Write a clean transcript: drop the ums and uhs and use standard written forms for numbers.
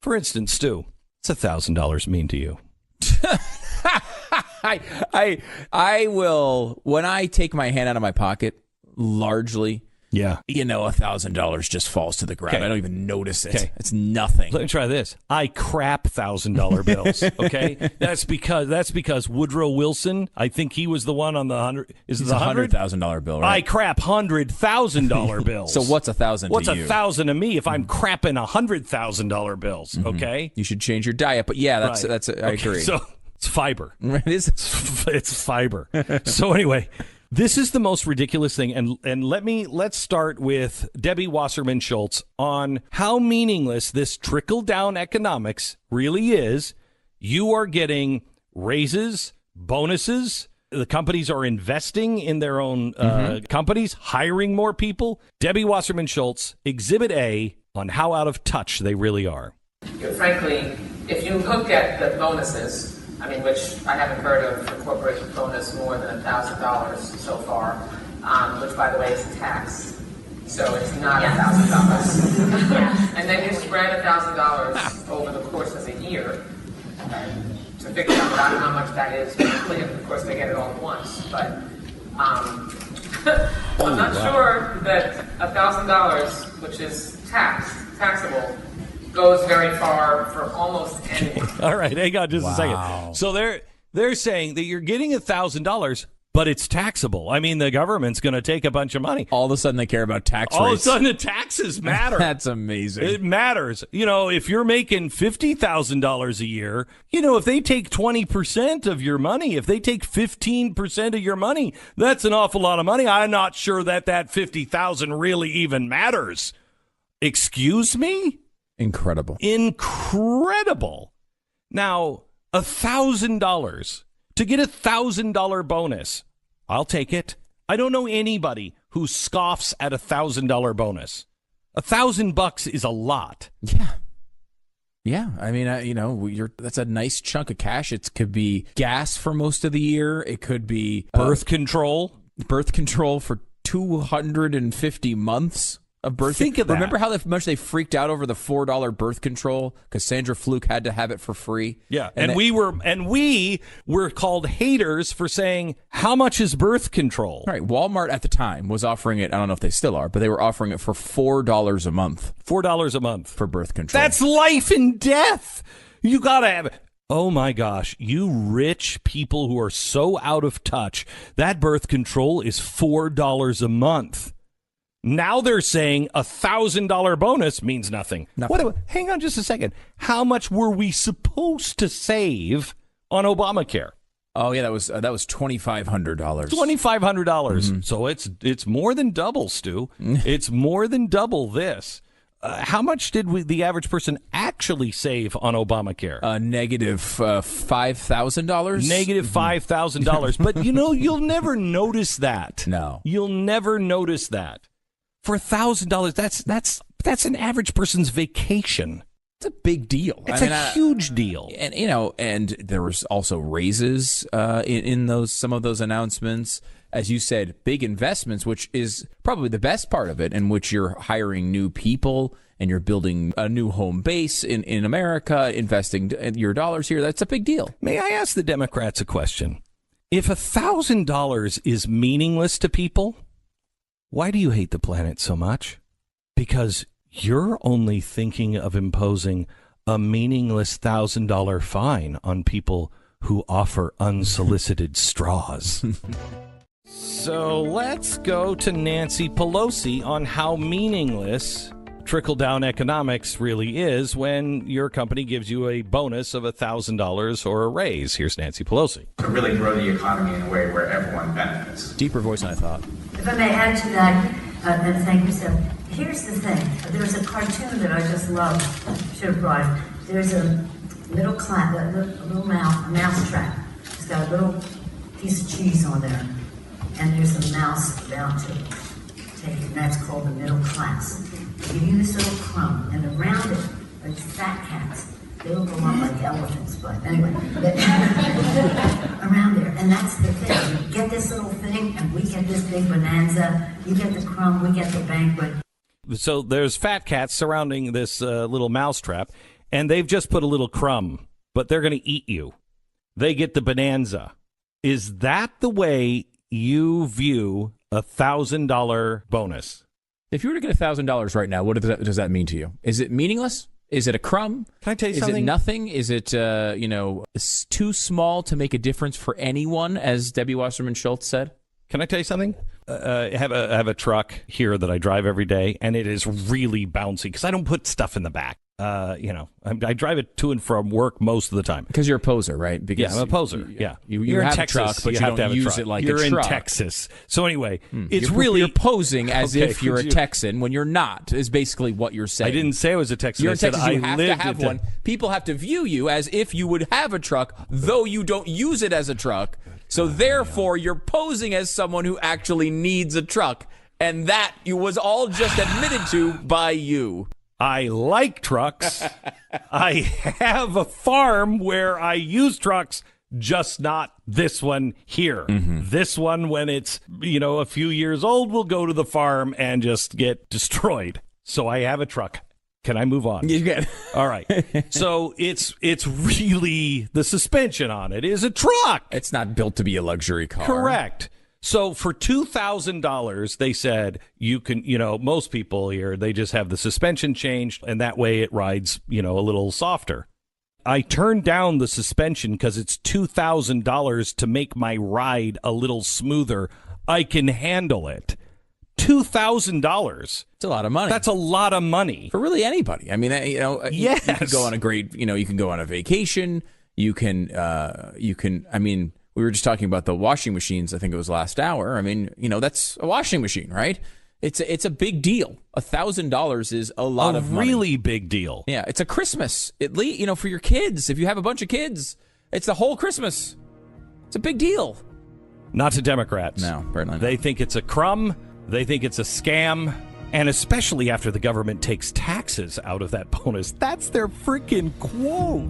For instance, Stu, what's $1,000 mean to you? I will, when I take my hand out of my pocket, largely, $1,000 just falls to the ground. Okay. I don't even notice it. Okay. It's nothing. Let me try this. I crap $1,000 bills. Okay, that's because Woodrow Wilson. I think he was the one on the 100. Is it the $100,000 bill? Right? I crap $100,000 bills. So what's $1,000? What's to you? $1,000 to me if I'm crapping $100,000 bills? Okay, You should change your diet. But yeah, that's I agree. So it's fiber. It is. It's fiber. So anyway. This is the most ridiculous thing, and let's start with Debbie Wasserman Schultz on how meaningless this trickle-down economics really is. You are getting raises, bonuses. The companies are investing in their own companies, hiring more people. Debbie Wasserman Schultz, Exhibit A on how out of touch they really are. Frankly, if you look at the bonuses, which I haven't heard of a corporate bonus more than $1,000 so far, which, by the way, is taxed. So it's not $1,000. And then you spread $1,000 over the course of the year to figure out how much that is. Of course, they get it all at once. But I'm not sure that $1,000, which is taxable, goes very far for almost anyone. All right, hang on just a second. So they're saying that you're getting $1,000, but it's taxable. The government's going to take a bunch of money. All of a sudden, they care about tax rates. All of a sudden, the taxes matter. That's amazing. It matters. If you're making $50,000 a year, if they take 20% of your money, if they take 15% of your money, that's an awful lot of money. I'm not sure that $50,000 really even matters. Excuse me? Incredible. Now, $1,000 to get $1,000 bonus. I'll take it. I don't know anybody who scoffs at $1,000 bonus. $1,000 is a lot. Yeah. That's a nice chunk of cash. It could be gas for most of the year. It could be birth control for 250 months. Think of that. Remember how much they freaked out over the $4 birth control because Sandra Fluke had to have it for free? Yeah, and we were called haters for saying, how much is birth control? Right. Walmart at the time was offering it. I don't know if they still are, but they were offering it for $4 a month. $4 a month for birth control. That's life and death. You gotta have it. Oh my gosh, you rich people who are so out of touch. That birth control is $4 a month. Now they're saying $1,000 bonus means nothing. Hang on just a second. How much were we supposed to save on Obamacare? Oh yeah, that was $2,500. $2,500. So it's more than double, Stu. It's more than double this. How much did the average person actually save on Obamacare? Negative $5,000. Negative $5,000. But you'll never notice that. No, you'll never notice that. For $1,000, that's an average person's vacation. It's a big deal. It's a huge deal. And and there was also raises in some of those announcements. As you said, big investments, which is probably the best part of it, in which you're hiring new people and you're building a new home base in America, investing your dollars here. That's a big deal. May I ask the Democrats a question? If $1,000 is meaningless to people, why do you hate the planet so much? Because you're only thinking of imposing a meaningless $1,000 fine on people who offer unsolicited straws. So let's go to Nancy Pelosi on how meaningless trickle-down economics really is when your company gives you a bonus of $1,000 or a raise. Here's Nancy Pelosi. To really grow the economy in a way where everyone benefits. Deeper voice than I thought. If I may add to that, and thank you, Seth. Here's the thing. There's a cartoon that I just love. Should have brought it. There's a little mouse trap. It's got a little piece of cheese on there. And there's a mouse about to take it. And that's called the middle class. They give you this little crumb, and around it are these fat cats. They look a lot like elephants, but anyway. Around there. And that's the thing. You get this little thing, and we get this big bonanza. You get the crumb, we get the banquet. So there's fat cats surrounding this little mousetrap. and they've just put a little crumb, but they're going to eat you. They get the bonanza. Is that the way you view $1,000 bonus? If you were to get $1,000 right now, what does that mean to you? Is it meaningless? Is it a crumb? Can I tell you something? Is it nothing? Is it too small to make a difference for anyone, as Debbie Wasserman Schultz said? Can I tell you something? I have a truck here that I drive every day, and it is really bouncy because I don't put stuff in the back. I drive it to and from work most of the time. Because you're a poser, right? Because I'm a poser. Yeah. You have a truck, but you don't use it like a truck. You're in Texas. So anyway, it's you're posing as if you're a Texan when you're not, is basically what you're saying. I didn't say I was a Texan. You're I said Texas, you I have lived to have one. People have to view you as if you would have a truck, though you don't use it as a truck. So therefore, you're posing as someone who actually needs a truck. And that was all just admitted to by you. I like trucks. I have a farm where I use trucks, just not this one here. This one, when it's, a few years old, will go to the farm and just get destroyed. So I have a truck. Can I move on? You can. All right. So it's really, the suspension on it is a truck. It's not built to be a luxury car. Correct. So for $2,000, they said you can, most people here, they just have the suspension changed, and that way it rides, a little softer. I turned down the suspension because it's $2,000 to make my ride a little smoother. I can handle it. $2,000. It's a lot of money. That's a lot of money. For really anybody. I mean, Yes. You can go on a great, you can go on a vacation. You can, we were just talking about the washing machines. I think it was last hour. I mean, that's a washing machine, right? It's a big deal. $1,000 is a lot of money. A really big deal. Yeah, it's a Christmas. At least, for your kids. If you have a bunch of kids, it's the whole Christmas. It's a big deal. Not to Democrats. No, apparently not. They think it's a crumb. They think it's a scam. And especially after the government takes taxes out of that bonus. That's their freaking quote.